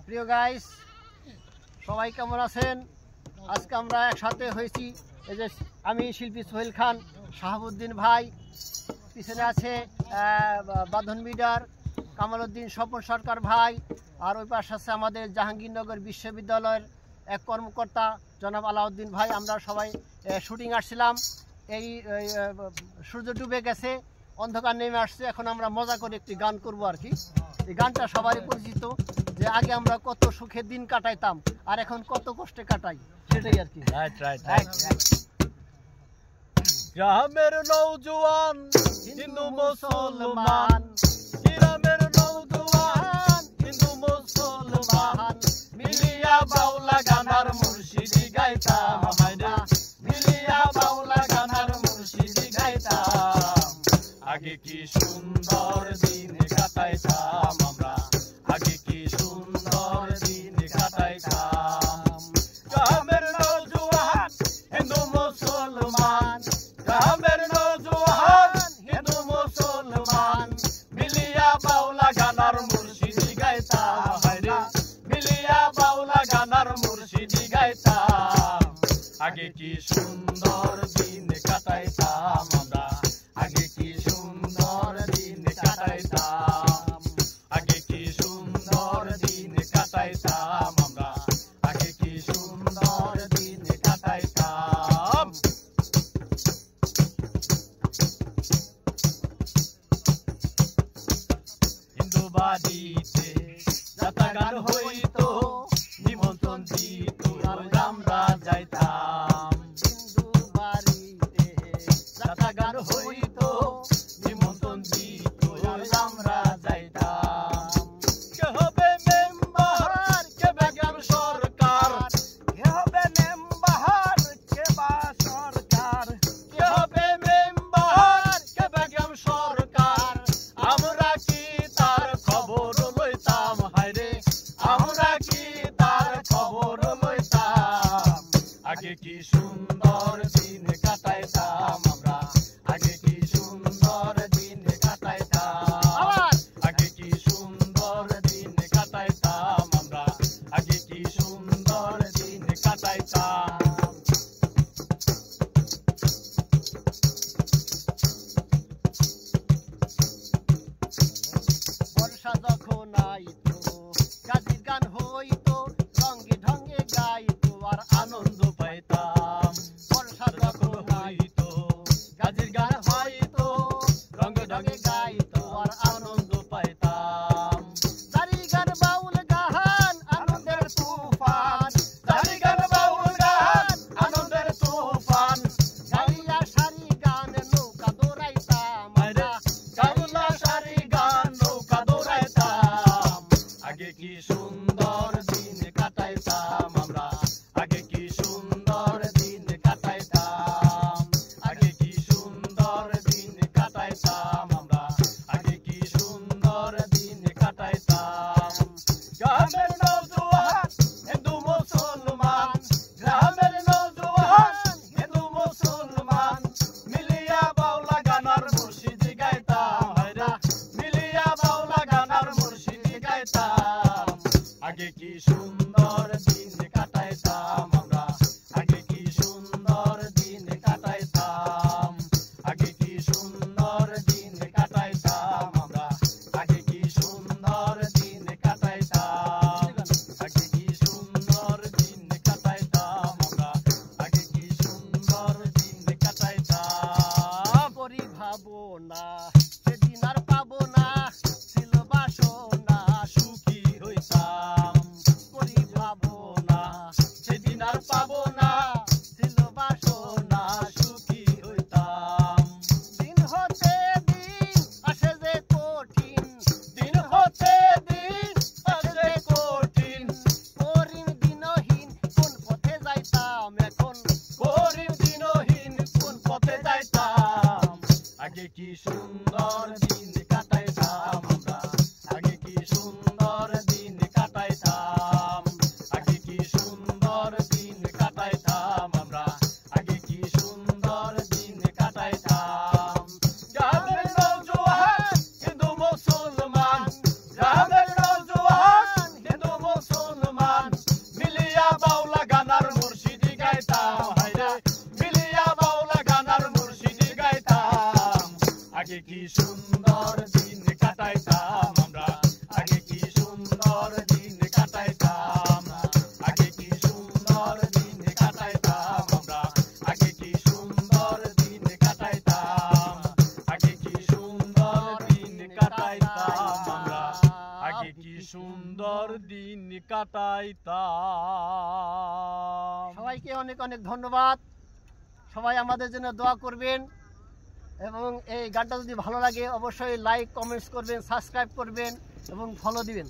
প্রিয় গাইস, সবাই কেমন আছেন? আজকে আমরা একসাথে হয়েছি। এই যে আমি শিল্পী সোহেল খান, শাহাবুদ্দিন ভাই, পিছনে আছে বাঁধন মিডার, কামালউদ্দিন স্বপন সরকার ভাই, আর ওই পাশে আছে আমাদের জাহাঙ্গীরনগর বিশ্ববিদ্যালয়ের এক কর্মকর্তা জনাব আলাউদ্দিন ভাই। আমরা সবাই শুটিং আসছিলাম। এই সূর্য ডুবে গেছে, অন্ধকার নেমে আসছে। এখন আমরা মজা করে একটি গান করব আর কি। এই গানটা সবারই পরিচিত, যে আগে আমরা কত সুখের দিন কাটাইতাম আর এখন কত কষ্টে কাটাই, সেটাই আর কি। গ্রামের নওজোয়ান হিন্দু মুসলমান, গ্রামের নওজোয়ান হিন্দু মুসলমান, মিলিয়া বাউলা গানার মুর্শিদি গাইতাম, মিলিয়া বাউলা গানার মুর্শিদি গাইতাম। আগে কি সুন্দর দিন কাটাইতাম আমরা, আগে কি সুন্দর দিন কাটাইতাম। গ্রামের নওজোয়ান হিন্দু মুসলমান, গ্রামের নওজোয়ান হিন্দু মুসলমান, মিলিয়া বাউলা গানার মুর্শিদি গাইতাম, মিলিয়া বাউলা গানার মুর্শিদি গাইতাম। আগে কি সুন্দর দিন কাটাইতাম আমরা, আগে কি সুন্দর দিন কাটাইতাম, আগে কি সুন্দর দিন কাটাইতাম আমরা, আগে কি সুন্দর দিন কাটাইতাম। হিন্দু বাড়িতে যাতা গান হইতো, নিমন্ত্রণ দিত আমরা যাইতাম। হিন্দু বাড়িতে যাতা গান হইতো, নিমন্ত্রণ দিত আমরা যাইতাম। কে হবে মেম্বার, কে বেগম সরকার, কে হবে মেম্বার, কে বা সরকার, কে হবে মেম্বার, কে বেগম সরকার, আমরা কি তার খবর লইতাম, হায়রে আমরা কি তার খবর লইতাম। আগে কি সুন্দর দিন কাটাইতাম আমরা, আগে কি সুন্দর দিন কাটাইতাম, আগে কি সুন্দর দিন কাটাইতাম আমরা, আগে কি সুন্দর দিন কাটাইতাম। বর্ষা যখন আইতো গাজির গান হইতো, রঙে ঢঙ্গে গাইতো আর আনন্দ পাইতাম। বর্ষা যখন হইতো গাজির গান হইতো, রঙে ঢঙে গাইতো আর আনন্দ পাইতাম। দাড়ি গান বাউল গান আনন্দের তুফান, দাড়ি গান বাউল গান আনন্দের তুফান, গাইয়া সারি গান নৌকা দৌড়াইতাম আমরা, গাউলা সারি গান নৌকা দৌড়াইতাম। আগে কি সুন্দর দিন কাটাইতাম আমরা, আগে কি সুন্দর দিন কাটাইতাম, আগে কি সুন্দর দিন কাটাইতাম আমরা, আগে কি সুন্দর দিন কাটাইতাম। গ্রামের নওজোয়ান হিন্দু মুসলমান, গ্রামের নওজোয়ান হিন্দু মুসলমান, মিলিয়া বাউলা গানার মুর্শিদি গাইতাম, মিলিয়া বাউলা গানার মুর্শিদি গাইতাম। আগে কি সুন্দর দিন কাটাইতাম আমরা, আগে কি সুন্দর দিন কাটাইতাম, আগে কি সুন্দর দিন কাটাইতাম আমরা, আগে কি সুন্দর দিন কাটাইতাম, আগে কি সুন্দর দিন কাটাইতাম আমরা, আগে কি সুন্দর দিন কাটাইতাম। করি ভাবো না সেদিন আর পাবো না, ছিল বাসনা সুখী সুন্দর দিন কাটাইতাম। সবাইকে অনেক অনেক ধন্যবাদ। সবাই আমাদের জন্য দোয়া করবেন এবং এই গানটা যদি ভালো লাগে অবশ্যই লাইক কমেন্টস করবেন, সাবস্ক্রাইব করবেন এবং ফলো দিবেন।